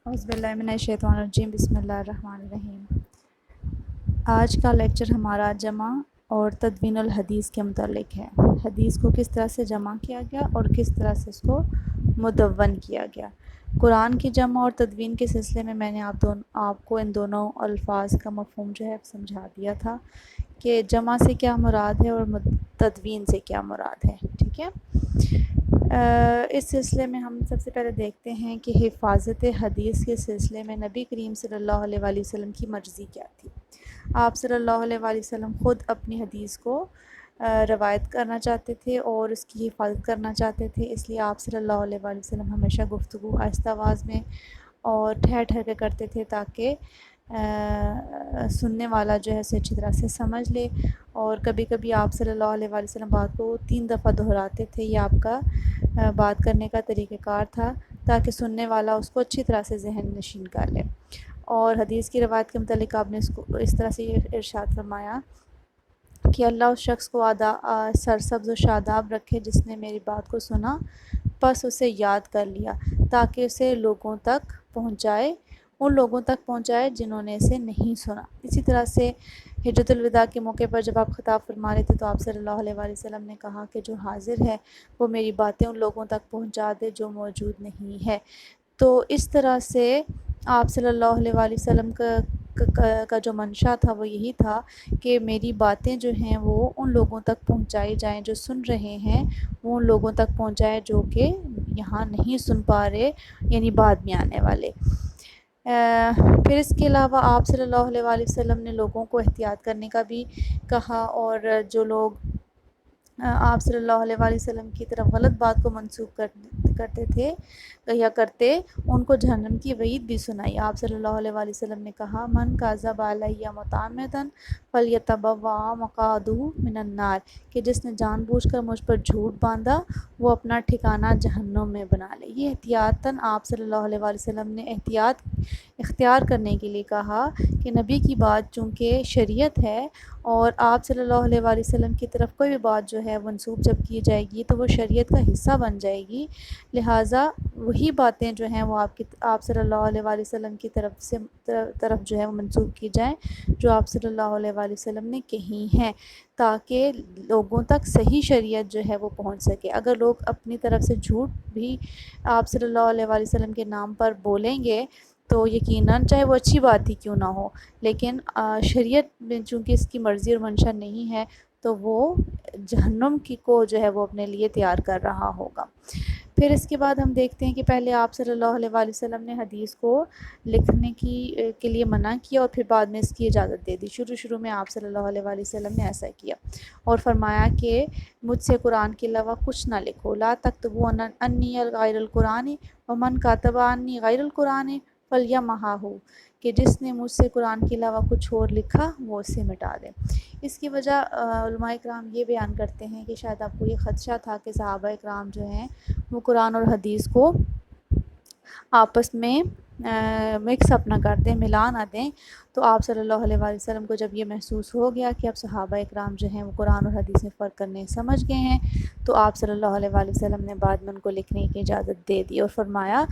اعوذ باللہ من الشیطان الرجیم، بسم اللہ الرحمن الرحیم۔ آج کا لیکچر ہمارا جمع اور تدوین الحدیث کے متعلق ہے۔ حدیث کو کس طرح سے جمع کیا گیا اور کس طرح سے اس کو مدون کیا گیا۔ قرآن کی جمع اور تدوین کے سلسلے میں نے آپ کو ان دونوں الفاظ کا مفہوم جو ہے سمجھا دیا تھا کہ جمع سے کیا مراد ہے اور تدوین سے کیا مراد ہے، ٹھیک ہے۔ اس سلسلے میں ہم سب سے پہلے دیکھتے ہیں کہ حفاظت حدیث کے سلسلے میں نبی کریم صلی اللہ علیہ وآلہ وسلم کی مرضی کیا تھی۔ آپ صلی اللہ علیہ وآلہ وسلم خود اپنی حدیث کو روایت کرنا چاہتے تھے اور اس کی حفاظت کرنا چاہتے تھے، اس لیے آپ صلی اللہ علیہ وآلہ وسلم ہمیشہ گفتگو آہستہ آواز میں اور ٹھہر ٹھہر کے کرتے تھے تاکہ سننے والا جو ہے اسے اچھی طرح سے سمجھ لے، اور کبھی کبھی آپ صلی اللہ علیہ وآلہ وسلم بات کو 3 دفعہ دہراتے تھے۔ یہ آپ کا بات کرنے کا طریقہ کار تھا تاکہ سننے والا اس کو اچھی طرح سے ذہن نشین کر لے۔ اور حدیث کی روایت کے متعلق آپ نے اس طرح سے ارشاد فرمایا کہ اللہ اس شخص کو سرسبز و شاداب رکھے جس نے میری بات کو سنا پس اسے یاد کر لیا تاکہ اسے ان لوگوں تک پہنچائے جنہوں نے اسے نہیں سنا۔ اسی طرح سے حجۃ الوداع کے موقع پر جب آپ خطاب فرما رہے تھے تو آپ صلی اللہ علیہ وآلہ وسلم نے کہا کہ جو حاضر ہے وہ میری باتیں ان لوگوں تک پہنچا دے جو موجود نہیں ہے۔ تو اس طرح سے آپ صلی اللہ علیہ وآلہ وسلم کا جو منشا تھا وہ یہی تھا کہ میری باتیں جو ہیں وہ ان لوگوں تک پہنچائی جائیں جو سن رہے ہیں، وہ ان لوگوں تک پہنچائے جو کہ یہاں نہیں سن پا رہے، یعنی بعد میں آنے والے۔ پھر اس کے علاوہ آپ صلی اللہ علیہ وآلہ وسلم نے لوگوں کو احتیاط کرنے کا بھی کہا، اور جو لوگ آپ صلی اللہ علیہ وآلہ وسلم کی طرف غلط بات کو منسوب کرتے تھے یا کرتے، ان کو جہنم کی وعید بھی سنائی۔ آپ صلی اللہ علیہ وآلہ وسلم نے کہا من کذب علیہ متعمدا فلیتبوأ مقعدہ من النار، کہ جس نے جان بوجھ کر مجھ پر جھوٹ باندھا وہ اپنا ٹھکانہ جہنم میں بنا لے۔ یہ احتیاطاً آپ صلی اللہ علیہ وآلہ وسلم نے احتیاط اختیار کرنے کے لیے کہا کہ نبی کی بات چونکہ شریعت ہے اور آپ صلی اللہ علیہ وآلہ وسلم کی طرف کوئی بھی بات جو ہے منسوب جب کی جائے گی تو وہ شریعت کا حصہ بن جائے گی، لہٰذا وہی باتیں جو ہیں وہ آپ صلی اللہ علیہ وآلہ وسلم کی طرف جو ہے وہ منسوب کی جائیں جو آپ صلی اللہ علیہ وآلہ وسلم نے کہی ہیں، تاکہ لوگوں تک صحیح شریعت جو ہے وہ پہنچ سکے۔ اگر لوگ اپنی طرف سے جھوٹ بھی آپ صلی اللہ علیہ وآلہ وسلم کے نام پر بولیں گے تو یقیناً چاہے وہ اچھی بات ہی کیوں نہ ہو، لیکن شریعت میں چونکہ اس کی مرضی اور منشا نہیں ہے تو وہ جہنم کو جو ہے وہ اپنے لیے تیار کر رہا ہوگا۔ پھر اس کے بعد ہم دیکھتے ہیں کہ پہلے آپ صلی اللہ علیہ وآلہ وسلم نے حدیث کو لکھنے کے لیے منع کیا اور پھر بعد میں اس کی اجازت دے دی۔ شروع میں آپ صلی اللہ علیہ وآلہ وسلم نے ایسا کیا اور فرمایا کہ مجھ سے قرآن کے علاوہ کچھ نہ لکھو، لا تکتبوا انی غیر القرآن ومن کاتب انی غیر القرآن فلیمحہ، کہ جس نے مجھ سے قرآن کے علاوہ کچھ اور لکھا وہ اسے مٹا دے۔ اس کی وجہ علماء اکرام یہ بیان کرتے ہیں کہ شاید آپ کو یہ خدشہ تھا کہ صحابہ اکرام جو ہیں وہ قرآن اور حدیث کو آپس میں مکس اپ نہ کر دیں، ملا نہ دیں، تو آپ صلی اللہ علیہ وآلہ وسلم کو جب یہ محسوس ہو گیا کہ اب صحابہ اکرام جو ہیں وہ قرآن اور حدیث میں فرق کرنے سمجھ گئے ہیں، تو آپ صلی اللہ علیہ وآلہ وسلم نے بعد میں ان کو لکھنے کی اجازت دے دی اور فرمایا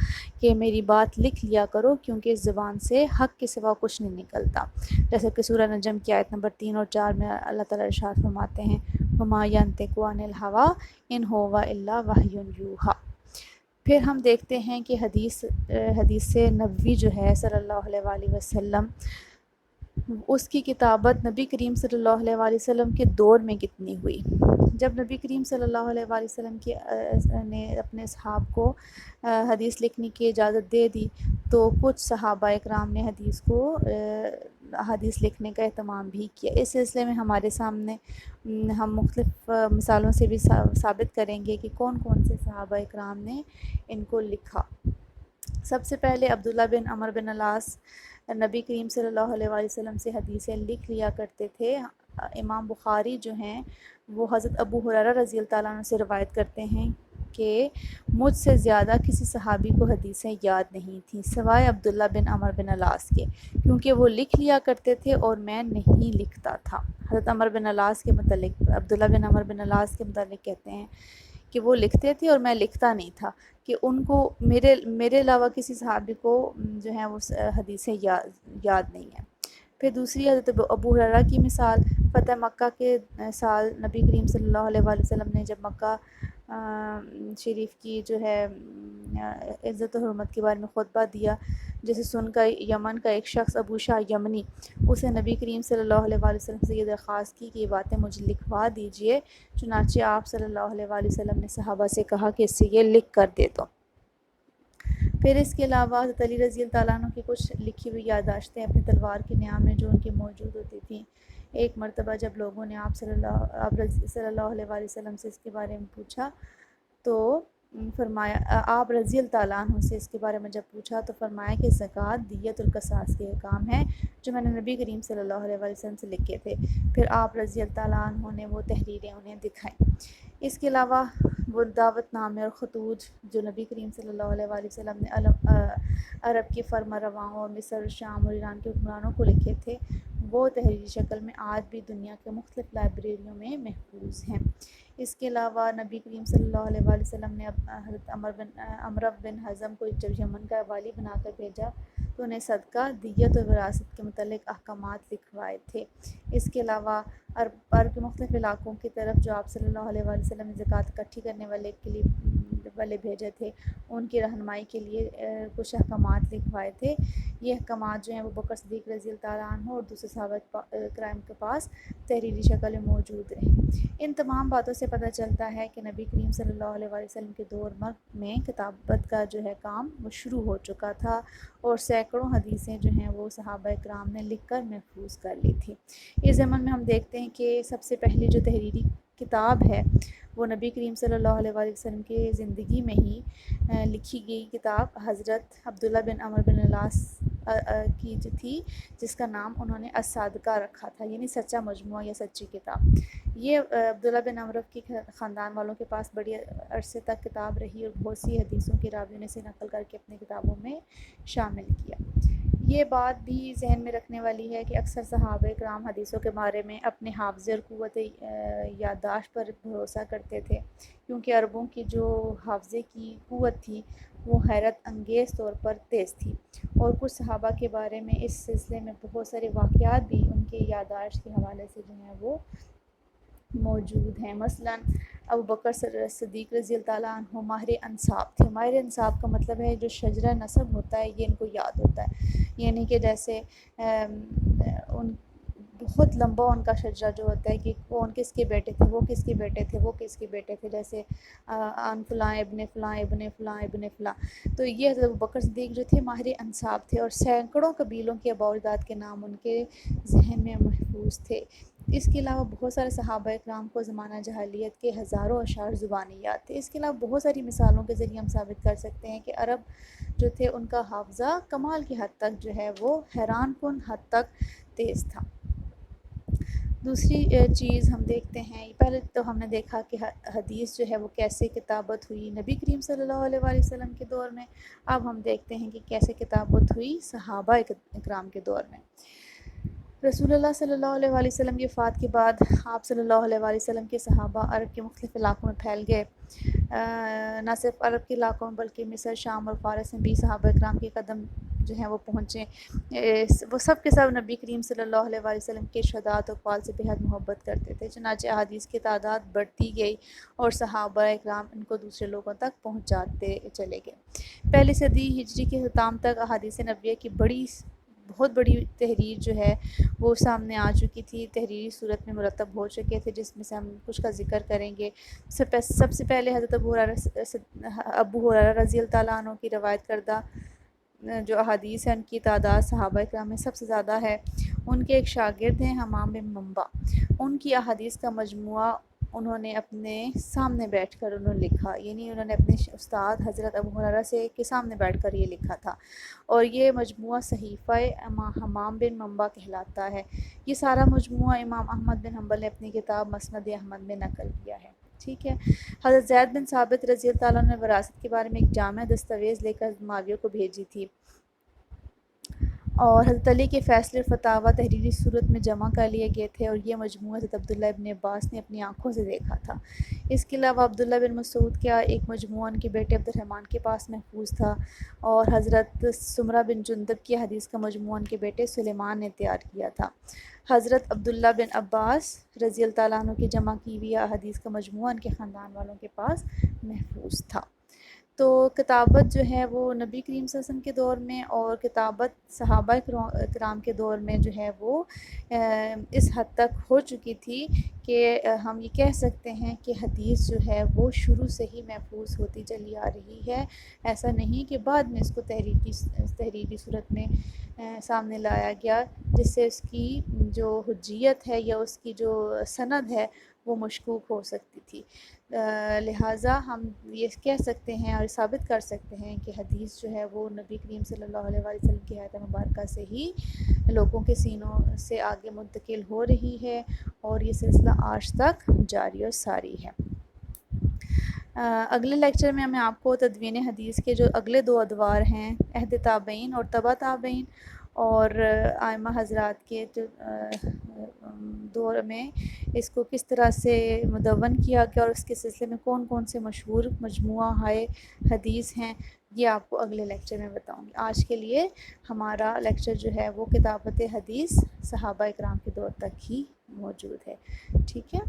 کہ میری بات لکھ لیا کرو کیونکہ اس زبان سے حق کے سوا کچھ نہیں نکلتا، جیسے کہ سورہ نجم کی آیت نمبر 3 اور 4 میں اللہ تعالیٰ ارشاد فرماتے ہیں وَمَا يَنطِقُ عَنِ الْهَوَىٰ إِنْ هُوَ إِلَّا وَحْيٌ يُوحَىٰ۔ پھر ہم دیکھتے ہیں کہ حدیث نبوی جو ہے صلی اللہ علیہ وآلہ وسلم، اس کی کتابت نبی کریم صلی اللہ علیہ وآلہ وسلم کے دور میں کتنی ہوئی۔ جب نبی کریم صلی اللہ علیہ وآلہ وسلم نے اپنے اصحاب کو حدیث لکھنے کی اجازت دے دی تو کچھ صحابہ اکرام نے حدیث لکھنے کا اہتمام بھی کیا۔ اس سلسلے میں ہمارے سامنے ہم مختلف مثالوں سے بھی ثابت کریں گے کہ کون کون سے صحابہ اکرام نے ان کو لکھا۔ سب سے پہلے عبداللہ بن عمر بن العاص نبی کریم صلی اللہ علیہ وآلہ وسلم سے حدیثیں لکھ لیا کرتے تھے۔ امام بخاری جو ہیں وہ حضرت ابو ہریرہ رضی اللہ تعالیٰ عنہ سے روایت کرتے ہیں کہ مجھ سے زیادہ کسی صحابی کو حدیثیں یاد نہیں تھیں سوائے عبداللہ بن عمر بن العاص کے، کیونکہ وہ لکھ لیا کرتے تھے اور میں نہیں لکھتا تھا۔ حضرت عبداللہ بن عمر بن العاص کے متعلق کہتے ہیں کہ وہ لکھتے تھے اور میں لکھتا نہیں تھا، کہ ان کو میرے علاوہ کسی صحابی کو جو ہے وہ حدیثیں یاد نہیں ہیں۔ پھر دوسری حضرت ابو ہریرہ کی مثال، فتح مکہ کے سال نبی کریم صلی اللہ علیہ وآلہ وسلم نے جب مکہ شریف کی جو ہے عزت و حرمت کے بارے میں خطبہ دیا، جسے سن کر یمن کا ایک شخص ابو شاہ یمنی، اسے نبی کریم صلی اللہ علیہ وآلہ وسلم سے یہ درخواست کی کہ یہ باتیں مجھے لکھوا دیجئے، چنانچہ آپ صلی اللہ علیہ وآلہ وسلم نے صحابہ سے کہا کہ اس سے یہ لکھ کر دے دو۔ پھر اس کے علاوہ حضرت علی رضی اللہ عنہ کی کچھ لکھی ہوئی یادداشتیں اپنی تلوار کے نیام میں جو ان کی موجود ہوتی تھیں۔ ایک مرتبہ جب لوگوں نے آپ صلی اللہ علیہ وآلہ وسلم سے اس کے بارے میں پوچھا تو فرمایا، آپ رضی اللہ عنہ سے اس کے بارے میں جب پوچھا تو فرمایا کہ زکوٰۃ، دیت اور قصاص کے احکام ہیں جو میں نے نبی کریم صلی اللہ علیہ وآلہ وسلم سے لکھے تھے۔ پھر آپ رضی اللہ عنہ نے وہ تحریریں انہیں دکھائیں۔ اس کے علاوہ وہ دعوت نامے اور خطوط جو نبی کریم صلی اللہ علیہ وآلہ وسلم نے عرب کے فرما رواؤں اور مصر، شام اور ایران کے حکمرانوں کو لکھے تھے، وہ تحریری شکل میں آج بھی دنیا کے مختلف لائبریریوں میں محفوظ ہیں۔ اس کے علاوہ نبی کریم صلی اللہ علیہ وآلہ وسلم نے حضرت عمرو بن حزم کو جب یمن کا والی بنا کر بھیجا تو انہیں صدقہ، دیت اور وراثت کے متعلق احکامات لکھوائے تھے۔ اس کے علاوہ عرب کے مختلف علاقوں کی طرف جو آپ صلی اللہ علیہ وآلہ وسلم نے زکوٰۃ اکٹھی کرنے والے بھیجے تھے، ان کی رہنمائی کے لیے کچھ احکامات لکھوائے تھے۔ یہ احکامات جو ہیں وہ بکر صدیق رضی اللہ عنہ اور دوسرے صحابہ کرام کے پاس تحریری شکل میں موجود رہیں۔ ان تمام باتوں سے پتہ چلتا ہے کہ نبی کریم صلی اللہ علیہ وآلہ وسلم کے دور میں کتابت کا جو ہے کام وہ شروع ہو چکا تھا، اور سینکڑوں حدیثیں جو ہیں وہ صحابہ کرام نے لکھ کر محفوظ کر لی تھی۔ اس زمن میں ہم دیکھتے ہیں کہ سب سے پہلی جو تحریری کتاب ہے وہ نبی کریم صلی اللہ علیہ وآلہ وسلم کی زندگی میں ہی لکھی گئی کتاب حضرت عبداللہ بن عمرو بن العاص کی جو تھی، جس کا نام انہوں نے الصادقہ رکھا تھا، یعنی سچا مجموعہ یا سچی کتاب۔ یہ عبداللہ بن عمرو کی خاندان والوں کے پاس بڑی عرصے تک کتاب رہی اور بہت سی حدیثوں کے راویوں نے اسے نقل کر کے اپنی کتابوں میں شامل کیا۔ یہ بات بھی ذہن میں رکھنے والی ہے کہ اکثر صحابہ کرام حدیثوں کے بارے میں اپنے حافظے اور قوت یادداشت پر بھروسہ کرتے تھے، کیونکہ عربوں کی جو حافظے کی قوت تھی وہ حیرت انگیز طور پر تیز تھی، اور کچھ صحابہ کے بارے میں اس سلسلے میں بہت سارے واقعات بھی ان کے یادداشت کے حوالے سے جو ہیں وہ موجود ہیں۔ مثلا ابو بکر صدیق رضی اللہ عنہ ماہر انساب تھے۔ ماہر انساب کا مطلب ہے جو شجرہ نسب ہوتا ہے یہ ان کو یاد ہوتا ہے، یعنی کہ جیسے ان بہت لمبا ان کا شجرہ جو ہوتا ہے کہ کون کس کے بیٹے تھے، وہ کس کے بیٹے تھے، وہ کس کے بیٹے تھے، جیسے ان فلاں ابن فلاں ابن فلاں ابن فلاں۔ تو یہ حضرت ابو بکر صدیق جو تھے ماہر انساب تھے، اور سینکڑوں قبیلوں کے آباء و اجداد کے نام ان کے ذہن میں محفوظ تھے۔ اس کے علاوہ بہت سارے صحابہ اکرام کو زمانہ جاہلیت کے ہزاروں اشعار زبانی یاد تھے۔ اس کے علاوہ بہت ساری مثالوں کے ذریعے ہم ثابت کر سکتے ہیں کہ عرب جو تھے ان کا حافظہ کمال کی حد تک جو ہے وہ حیران کن حد تک تیز تھا۔ دوسری چیز ہم دیکھتے ہیں، پہلے تو ہم نے دیکھا کہ حدیث جو ہے وہ کیسے کتابت ہوئی نبی کریم صلی اللہ علیہ وآلہ وسلم کے دور میں۔ اب ہم دیکھتے ہیں کہ کیسے کتابت ہوئی صحابہ اکرام کے دور میں۔ رسول اللہ صلی اللہ علیہ وآلہ وسلم کی وفات کے بعد آپ صلی اللہ علیہ وآلہ وسلم کے صحابہ عرب کے مختلف علاقوں میں پھیل گئے۔ نہ صرف عرب کے علاقوں میں بلکہ مصر، شام اور فارس میں بھی صحابہ اکرام کے قدم جو ہیں وہ پہنچے۔ وہ سب کے سب نبی کریم صلی اللہ علیہ وآلہ وسلم کے شہادت و اقوال سے بہت محبت کرتے تھے، چنانچہ احادیث کی تعداد بڑھتی گئی اور صحابہ اکرام ان کو دوسرے لوگوں تک پہنچاتے چلے گئے۔ پہلی صدی ہجری کے اختتام تک احادیث نبویہ کی بہت بڑی تحریر جو ہے وہ سامنے آ چکی تھی، تحریری صورت میں مرتب ہو چکے تھے، جس میں سے ہم کچھ کا ذکر کریں گے۔ سب سے پہلے حضرت ابو ہریرہ رضی اللہ عنہ کی روایت کردہ جو احادیث ہیں ان کی تعداد صحابہ اکرام میں سب سے زیادہ ہے۔ ان کے ایک شاگرد ہیں حمام بن منبع، ان کی احادیث کا مجموعہ انہوں نے اپنے سامنے بیٹھ کر لکھا، یعنی انہوں نے اپنے استاد حضرت ابو ہریرہ کے سامنے بیٹھ کر یہ لکھا تھا، اور یہ مجموعہ صحیفہ حمام بن منبع کہلاتا ہے۔ یہ سارا مجموعہ امام احمد بن حنبل نے اپنی کتاب مسند احمد میں نقل کیا ہے۔ ٹھیک ہے۔ حضرت زید بن ثابت رضی اللہ عنہ نے وراثت کے بارے میں ایک جامع دستاویز لے کر معاویہ کو بھیجی تھی، اور حضرت علی کے فیصلے فتاویٰ تحریری صورت میں جمع کر لیے گئے تھے، اور یہ مجموعہ حضرت عبداللہ ابن عباس نے اپنی آنکھوں سے دیکھا تھا۔ اس کے علاوہ عبداللہ بن مسعود کا ایک مجموعہ ان کے بیٹے عبد الرحمن کے پاس محفوظ تھا، اور حضرت سمرہ بن جندب کی حدیث کا مجموعہ ان کے بیٹے سلیمان نے تیار کیا تھا۔ حضرت عبداللہ بن عباس رضی اللہ تعالیٰ عنہ کی جمع کی ہوئی احادیث کا مجموعہ ان کے خاندان والوں کے پاس محفوظ تھا۔ تو کتابت جو ہے وہ نبی کریم صلی اللہ علیہ وسلم کے دور میں اور کتابت صحابہ کرام کے دور میں جو ہے وہ اس حد تک ہو چکی تھی کہ ہم یہ کہہ سکتے ہیں کہ حدیث جو ہے وہ شروع سے ہی محفوظ ہوتی چلی آ رہی ہے۔ ایسا نہیں کہ بعد میں اس کو تحریری صورت میں سامنے لایا گیا، جس سے اس کی جو حجیت ہے یا اس کی جو سند ہے وہ مشکوک ہو سکتی تھی۔ لہٰذا ہم یہ کہہ سکتے ہیں اور ثابت کر سکتے ہیں کہ حدیث جو ہے وہ نبی کریم صلی اللہ علیہ وآلہ وسلم کی حیات مبارکہ سے ہی لوگوں کے سینوں سے آگے منتقل ہو رہی ہے، اور یہ سلسلہ آج تک جاری اور ساری ہے۔ اگلے لیکچر میں میں آپ کو تدوین حدیث کے جو اگلے 2 ادوار ہیں، عہد تابعین اور تبع تابعین، اور ائمہ حضرات کے جو دور میں اس کو کس طرح سے مدون کیا گیا اور اس کے سلسلے میں کون کون سے مشہور مجموعہ ہائے حدیث ہیں، یہ آپ کو اگلے لیکچر میں بتاؤں گی۔ آج کے لیے ہمارا لیکچر جو ہے وہ کتابت حدیث صحابہ اکرام کے دور تک ہی موجود ہے۔ ٹھیک ہے۔